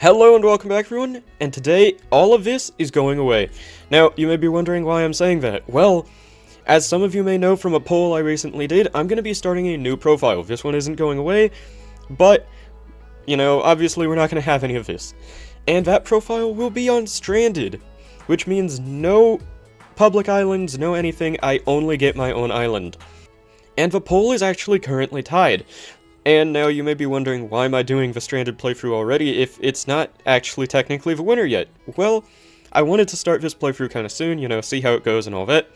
Hello and welcome back everyone, and today all of this is going away. Now, you may be wondering why I'm saying that. Well, as some of you may know from a poll I recently did, I'm going to be starting a new profile. This one isn't going away, but, you know, obviously we're not going to have any of this. And that profile will be on Stranded, which means no public islands, no anything, I only get my own island. And the poll is actually currently tied. And now you may be wondering, why am I doing the Stranded playthrough already if it's not actually technically the winner yet? Well, I wanted to start this playthrough kind of soon, you know, see how it goes and all that.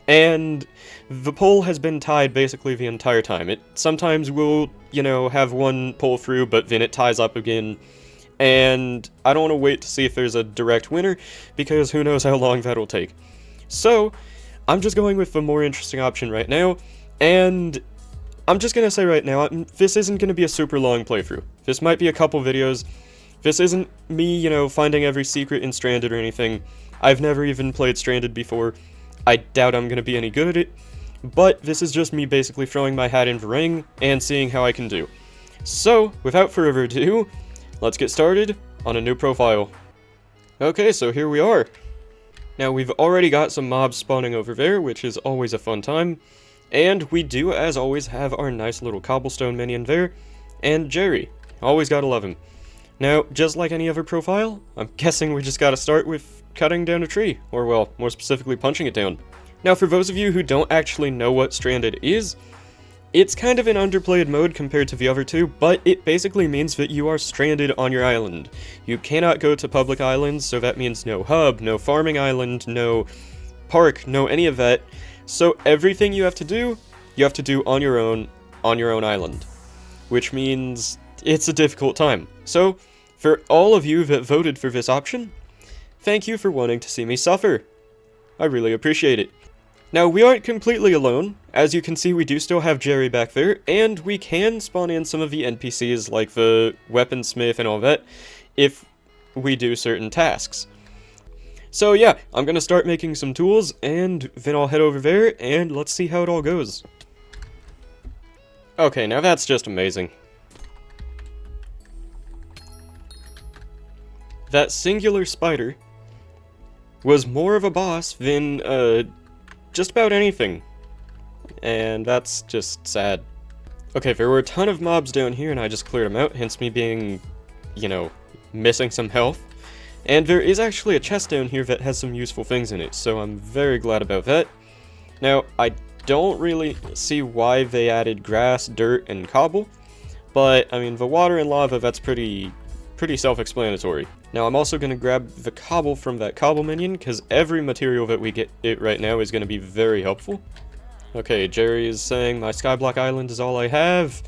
And the poll has been tied basically the entire time. It sometimes will, you know, have one poll through, but then it ties up again. And I don't want to wait to see if there's a direct winner, because who knows how long that'll take. So, I'm just going with the more interesting option right now, and I'm just gonna say right now, this isn't gonna be a super long playthrough. This might be a couple videos. This isn't me, you know, finding every secret in Stranded or anything. I've never even played Stranded before. I doubt I'm gonna be any good at it. But this is just me basically throwing my hat in the ring and seeing how I can do. So, without further ado, let's get started on a new profile. Okay, so here we are. Now, we've already got some mobs spawning over there, which is always a fun time. And we do, as always, have our nice little cobblestone minion there, and Jerry. Always gotta love him. Now, just like any other profile, I'm guessing we just gotta start with cutting down a tree, or well, more specifically punching it down. Now, for those of you who don't actually know what Stranded is, it's kind of an underplayed mode compared to the other two, but it basically means that you are stranded on your island. You cannot go to public islands, so that means no hub, no farming island, no park, no any of that. So everything you have to do on your own island. Which means it's a difficult time. So, for all of you that voted for this option, thank you for wanting to see me suffer. I really appreciate it. Now, we aren't completely alone. As you can see, we do still have Jerry back there, and we can spawn in some of the NPCs like the weaponsmith and all that, if we do certain tasks. So yeah, I'm gonna start making some tools, and then I'll head over there, and let's see how it all goes. Okay, now that's just amazing. That singular spider was more of a boss than, just about anything. And that's just sad. Okay, there were a ton of mobs down here, and I just cleared them out, hence me being, you know, missing some health. And there is actually a chest down here that has some useful things in it, so I'm very glad about that. Now, I don't really see why they added grass, dirt, and cobble, but, I mean, the water and lava, that's pretty self-explanatory. Now, I'm also going to grab the cobble from that cobble minion, because every material that we get it right now is going to be very helpful. Okay, Jerry is saying my Skyblock island is all I have.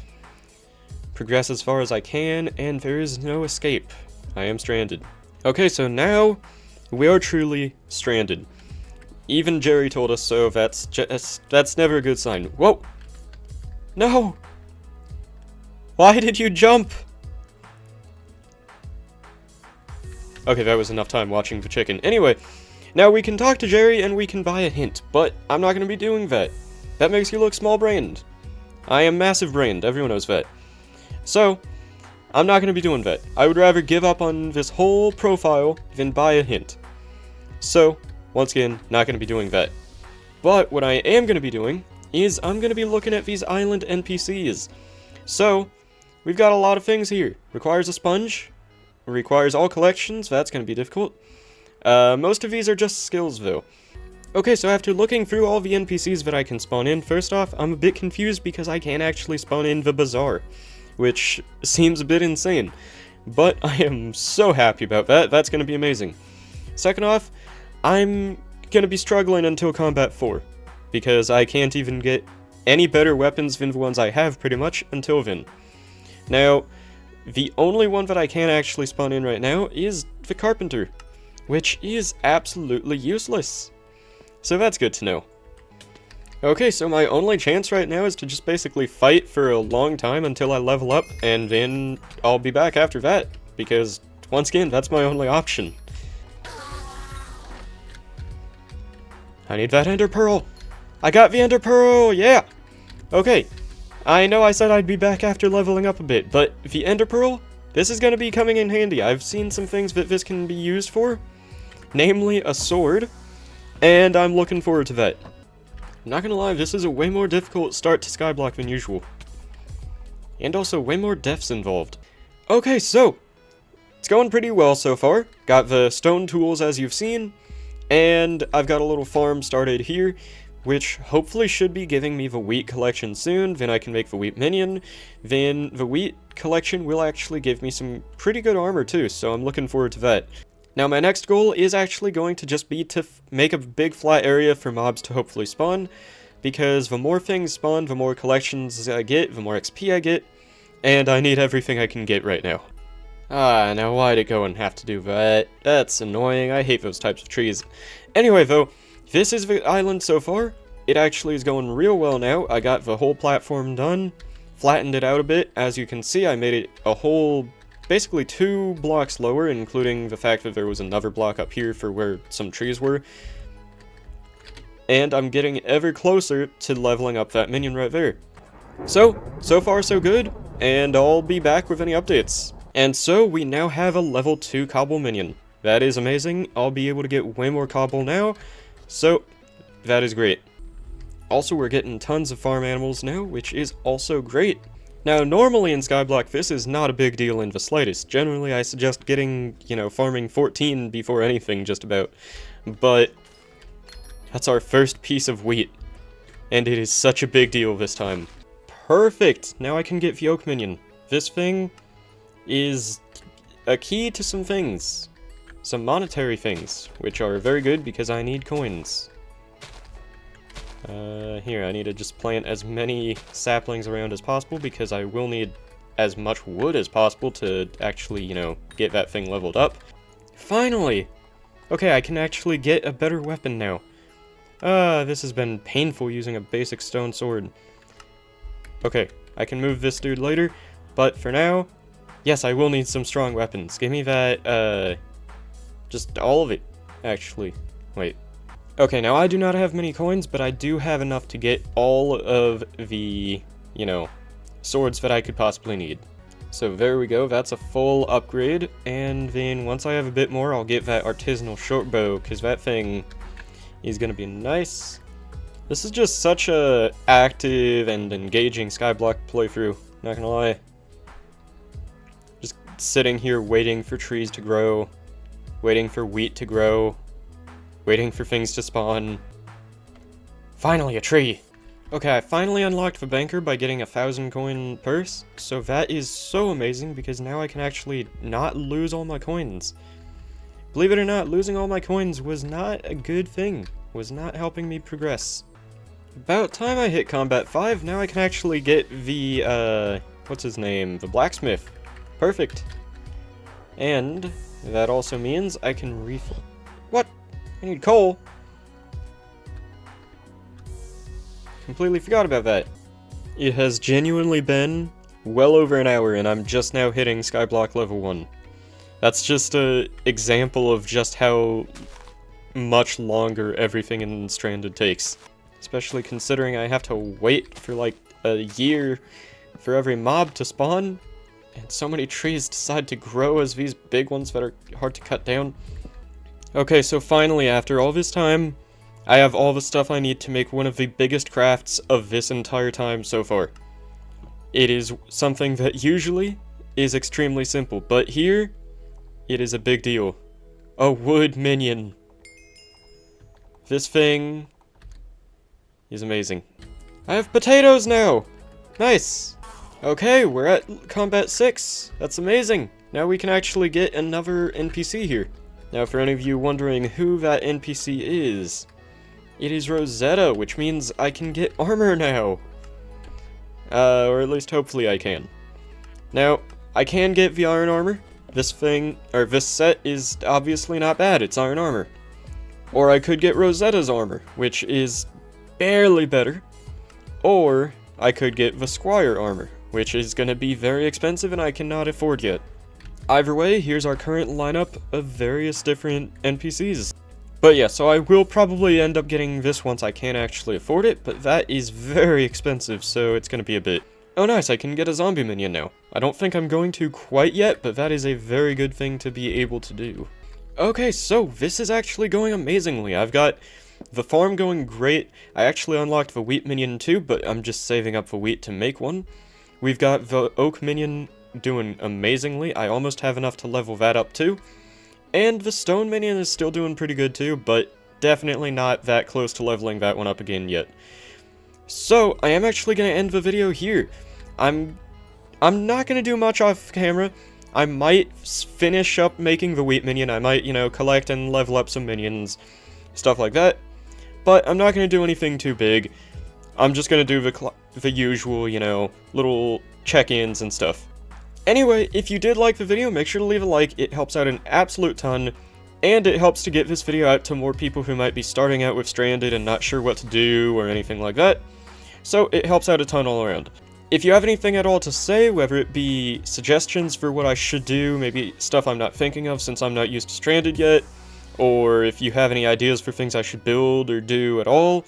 Progress as far as I can, and there is no escape. I am stranded. Okay, so now we are truly stranded. Even Jerry told us so. That's never a good sign. Whoa! No! Why did you jump? Okay, that was enough time watching the chicken. Anyway, now we can talk to Jerry and we can buy a hint, but I'm not going to be doing that. That makes you look small-brained. I am massive-brained, everyone knows that. So, I'm not going to be doing that. I would rather give up on this whole profile than buy a hint. So, once again, not going to be doing that. But what I am going to be doing is I'm going to be looking at these island NPCs. So, we've got a lot of things here. Requires a sponge. Requires all collections. That's going to be difficult. Most of these are just skills, though. Okay, so after looking through all the NPCs that I can spawn in, first off, I'm a bit confused because I can't actually spawn in the bazaar, which seems a bit insane, but I am so happy about that. That's going to be amazing. Second off, I'm going to be struggling until Combat 4, because I can't even get any better weapons than the ones I have, pretty much, until then. Now, the only one that I can actually spawn in right now is the Carpenter, which is absolutely useless. So that's good to know. Okay, so my only chance right now is to just basically fight for a long time until I level up, and then I'll be back after that, because, once again, that's my only option. I need that Ender Pearl! I got the Ender Pearl! Yeah! Okay, I know I said I'd be back after leveling up a bit, but the Ender Pearl this is going to be coming in handy. I've seen some things that this can be used for, namely a sword, and I'm looking forward to that. I'm not gonna lie, this is a way more difficult start to Skyblock than usual. And also way more deaths involved. Okay, so, it's going pretty well so far. Got the stone tools as you've seen, and I've got a little farm started here, which hopefully should be giving me the wheat collection soon. Then I can make the wheat minion. Then the wheat collection will actually give me some pretty good armor too, so I'm looking forward to that. Now my next goal is actually going to just be to make a big flat area for mobs to hopefully spawn, because the more things spawn, the more collections I get, the more XP I get, and I need everything I can get right now. Ah, now why'd it go and have to do that? That's annoying, I hate those types of trees. Anyway though, this is the island so far. It actually is going real well now. I got the whole platform done, flattened it out a bit. As you can see, I made it a whole, basically 2 blocks lower, including the fact that there was another block up here for where some trees were. And I'm getting ever closer to leveling up that minion right there. So far so good, and I'll be back with any updates. And so we now have a level 2 cobble minion. That is amazing. I'll be able to get way more cobble now. So, that is great. Also, we're getting tons of farm animals now, which is also great. Now, normally in Skyblock, this is not a big deal in the slightest. Generally, I suggest getting, farming 14 before anything, just about. But, that's our first piece of wheat. And it is such a big deal this time. Perfect! Now I can get the oak minion. This thing is a key to some things. Some monetary things, which are very good because I need coins. Here, I need to just plant as many saplings around as possible because I will need as much wood as possible to actually, get that thing leveled up. Finally! Okay, I can actually get a better weapon now. This has been painful using a basic stone sword. Okay, I can move this dude later, but for now, yes, I will need some strong weapons. Give me that, just all of it, actually. Wait. Okay, now I do not have many coins, but I do have enough to get all of the, swords that I could possibly need. So there we go, that's a full upgrade, and then once I have a bit more, I'll get that artisanal short bow, because that thing is gonna be nice. This is just such a active and engaging Skyblock playthrough, not gonna lie. Just sitting here waiting for trees to grow, waiting for wheat to grow, waiting for things to spawn. Finally, a tree! Okay, I finally unlocked the banker by getting a 1,000 coin purse, so that is so amazing because now I can actually not lose all my coins. Believe it or not, losing all my coins was not a good thing, was not helping me progress. About time I hit Combat 5, now I can actually get the, what's his name? The blacksmith. Perfect. And that also means I can refill. What? I need coal. Completely forgot about that. It has genuinely been well over an hour and I'm just now hitting Skyblock level 1. That's just an example of just how much longer everything in Stranded takes. Especially considering I have to wait for like a year for every mob to spawn. And so many trees decide to grow as these big ones that are hard to cut down. Okay, so finally, after all this time, I have all the stuff I need to make one of the biggest crafts of this entire time so far. It is something that usually is extremely simple, but here, it is a big deal. A wood minion. This thing is amazing. I have potatoes now! Nice! Okay, we're at Combat 6. That's amazing. Now we can actually get another NPC here. Now for any of you wondering who that NPC is, it is Rosetta, which means I can get armor now. Or at least hopefully I can. Now, I can get the iron armor. This set is obviously not bad, it's iron armor. Or I could get Rosetta's armor, which is barely better. Or I could get the Squire armor, which is going to be very expensive and I cannot afford yet. Either way, here's our current lineup of various different NPCs. But yeah, so I will probably end up getting this once I can actually afford it, but that is very expensive, so it's going to be a bit. Oh nice, I can get a zombie minion now. I don't think I'm going to quite yet, but that is a very good thing to be able to do. Okay, so this is actually going amazingly. I've got the farm going great. I actually unlocked the wheat minion too, but I'm just saving up the wheat to make one. We've got the oak minion doing amazingly. I almost have enough to level that up too. And the stone minion is still doing pretty good too, but definitely not that close to leveling that one up again yet. So, I am actually going to end the video here. I'm not going to do much off camera. I might finish up making the wheat minion. I might, you know, collect and level up some minions, stuff like that. But I'm not going to do anything too big. I'm just going to do the usual, you know, little check-ins and stuff. Anyway, if you did like the video, make sure to leave a like. It helps out an absolute ton. And it helps to get this video out to more people who might be starting out with Stranded and not sure what to do or anything like that. So it helps out a ton all around. If you have anything at all to say, whether it be suggestions for what I should do, maybe stuff I'm not thinking of since I'm not used to Stranded yet, or if you have any ideas for things I should build or do at all,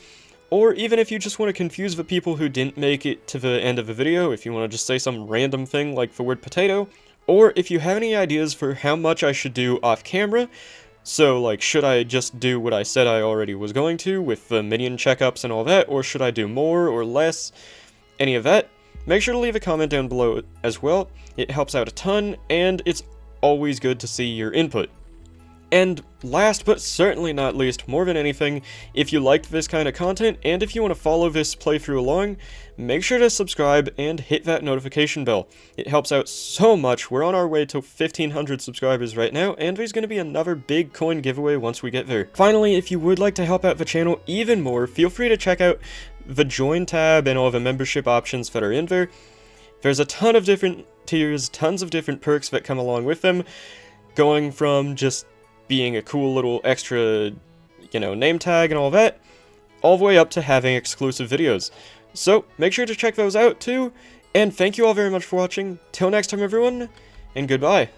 or even if you just want to confuse the people who didn't make it to the end of the video, if you want to just say some random thing like the word potato, or if you have any ideas for how much I should do off camera, so like should I just do what I said I already was going to with the minion checkups and all that, or should I do more or less, any of that, make sure to leave a comment down below as well. It helps out a ton, and it's always good to see your input. And last but certainly not least, more than anything, if you liked this kind of content, and if you want to follow this playthrough along, make sure to subscribe and hit that notification bell. It helps out so much. We're on our way to 1,500 subscribers right now, and there's going to be another big coin giveaway once we get there. Finally, if you would like to help out the channel even more, feel free to check out the Join tab and all the membership options that are in there. There's a ton of different tiers, tons of different perks that come along with them, going from just being a cool little extra, you know, name tag and all that, all the way up to having exclusive videos. So, make sure to check those out too, and thank you all very much for watching. Till next time everyone, and goodbye.